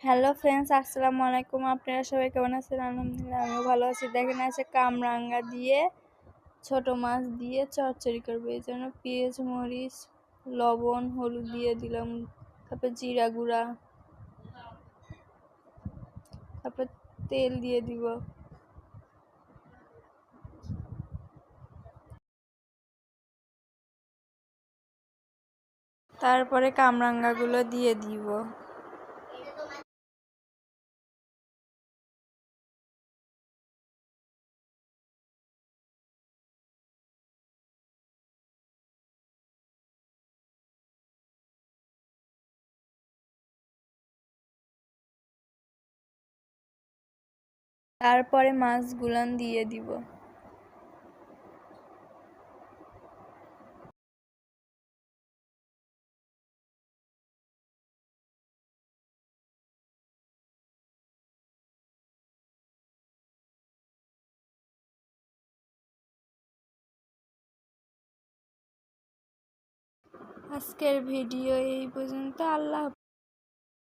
Hello friends, আসসালামু আলাইকুম। আপনারা সবাই কেমন আছেন? আলহামদুলিল্লাহ আমিও ভালো আছি। দেখেন আছে কামরাঙ্গা দিয়ে ছোট মাছ দিয়ে চচ্চড়ি করবো। এই জন্য পেঁয়াজ, মরিচ, লবণ, হলুদ দিয়ে দিলাম, তারপর জিরা গুঁড়া, তারপর তেল দিয়ে দিব। তারপরে কামরাঙ্গাগুলো দিয়ে দিব। তারপরে মাছগুলান দিয়ে দিব। আজকের ভিডিও এই পর্যন্ত। আল্লাহ